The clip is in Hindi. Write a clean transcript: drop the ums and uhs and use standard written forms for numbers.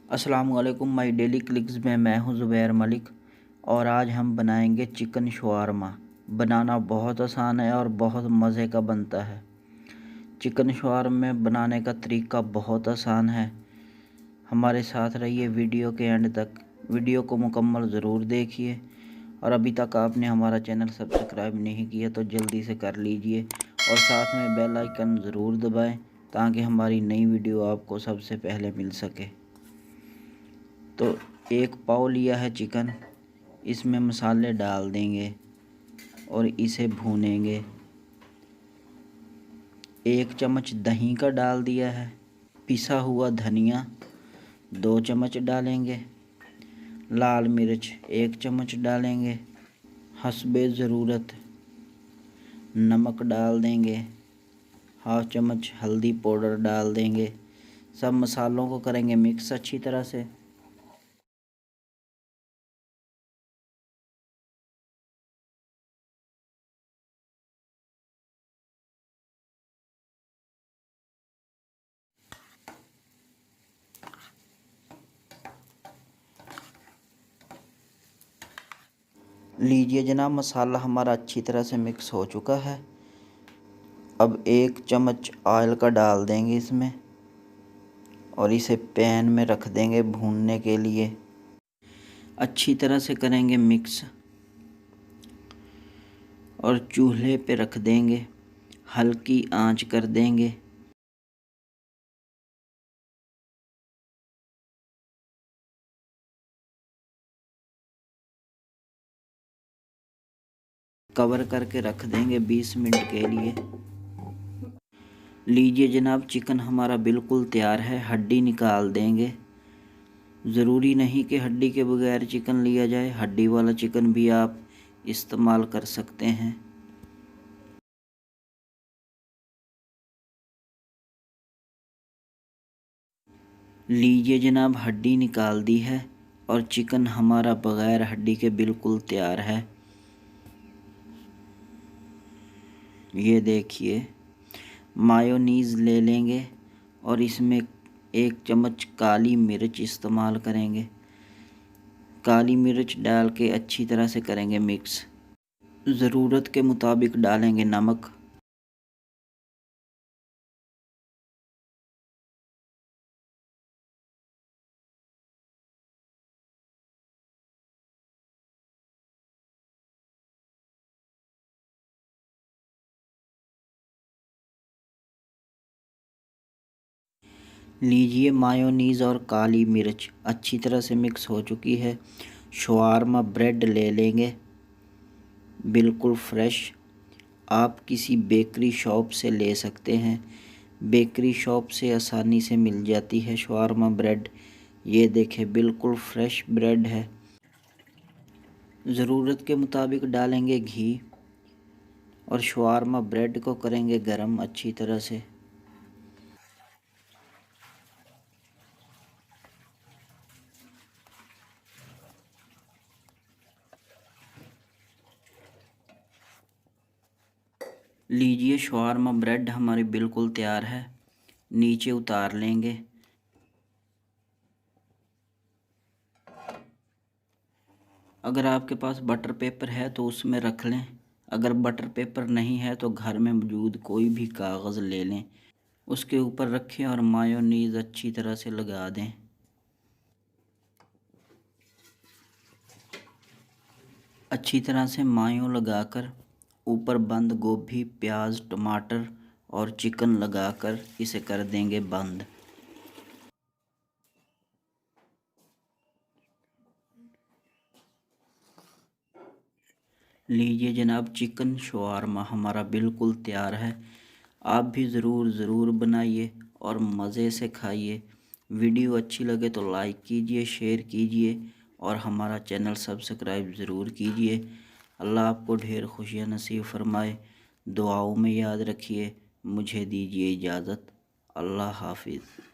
अस्सलामुअलैकुम माई डेली क्लिक्स में मैं हूं ज़ुबैर मलिक और आज हम बनाएंगे चिकन शवारमा। बनाना बहुत आसान है और बहुत मज़े का बनता है। चिकन शवारमा बनाने का तरीका बहुत आसान है। हमारे साथ रहिए वीडियो के एंड तक। वीडियो को मुकम्मल ज़रूर देखिए और अभी तक आपने हमारा चैनल सब्सक्राइब नहीं किया तो जल्दी से कर लीजिए और साथ में बेल आइकन ज़रूर दबाएं ताकि हमारी नई वीडियो आपको सबसे पहले मिल सके। तो एक पाव लिया है चिकन, इसमें मसाले डाल देंगे और इसे भूनेंगे। 1 चम्मच दही का डाल दिया है। पिसा हुआ धनिया 2 चम्मच डालेंगे। लाल मिर्च 1 चम्मच डालेंगे। हस्बे ज़रूरत नमक डाल देंगे। हाफ चम्मच हल्दी पाउडर डाल देंगे। सब मसालों को करेंगे मिक्स अच्छी तरह से। लीजिए जनाब, मसाला हमारा अच्छी तरह से मिक्स हो चुका है। अब 1 चम्मच ऑयल का डाल देंगे इसमें और इसे पैन में रख देंगे भूनने के लिए। अच्छी तरह से करेंगे मिक्स और चूल्हे पे रख देंगे। हल्की आंच कर देंगे। कवर करके रख देंगे 20 मिनट के लिए। लीजिए जनाब, चिकन हमारा बिल्कुल तैयार है। हड्डी निकाल देंगे। ज़रूरी नहीं कि हड्डी के बगैर चिकन लिया जाए, हड्डी वाला चिकन भी आप इस्तेमाल कर सकते हैं। लीजिए जनाब, हड्डी निकाल दी है और चिकन हमारा बगैर हड्डी के बिल्कुल तैयार है। ये देखिए, मायोनीज़ ले लेंगे और इसमें 1 चम्मच काली मिर्च इस्तेमाल करेंगे। काली मिर्च डाल के अच्छी तरह से करेंगे मिक्स। ज़रूरत के मुताबिक डालेंगे नमक। लीजिए, मायोनीज़ और काली मिर्च अच्छी तरह से मिक्स हो चुकी है। शवारमा ब्रेड ले लेंगे, बिल्कुल फ्रेश। आप किसी बेकरी शॉप से ले सकते हैं। बेकरी शॉप से आसानी से मिल जाती है शवारमा ब्रेड। ये देखें, बिल्कुल फ्रेश ब्रेड है। ज़रूरत के मुताबिक डालेंगे घी और शवारमा ब्रेड को करेंगे गरम अच्छी तरह से। लीजिए, शवारमा ब्रेड हमारी बिल्कुल तैयार है। नीचे उतार लेंगे। अगर आपके पास बटर पेपर है तो उसमें रख लें। अगर बटर पेपर नहीं है तो घर में मौजूद कोई भी कागज़ ले लें, उसके ऊपर रखें और मायोनीज़ अच्छी तरह से लगा दें। अच्छी तरह से मायो लगाकर ऊपर बंद गोभी, प्याज, टमाटर और चिकन लगाकर इसे कर देंगे बंद। लीजिए जनाब, चिकन शवारमा हमारा बिल्कुल तैयार है। आप भी ज़रूर बनाइए और मज़े से खाइए। वीडियो अच्छी लगे तो लाइक कीजिए, शेयर कीजिए और हमारा चैनल सब्सक्राइब ज़रूर कीजिए। अल्लाह आपको ढेर खुशियाँ नसीब फरमाए। दुआओं में याद रखिए। मुझे दीजिए इजाज़त। अल्लाह हाफिज़।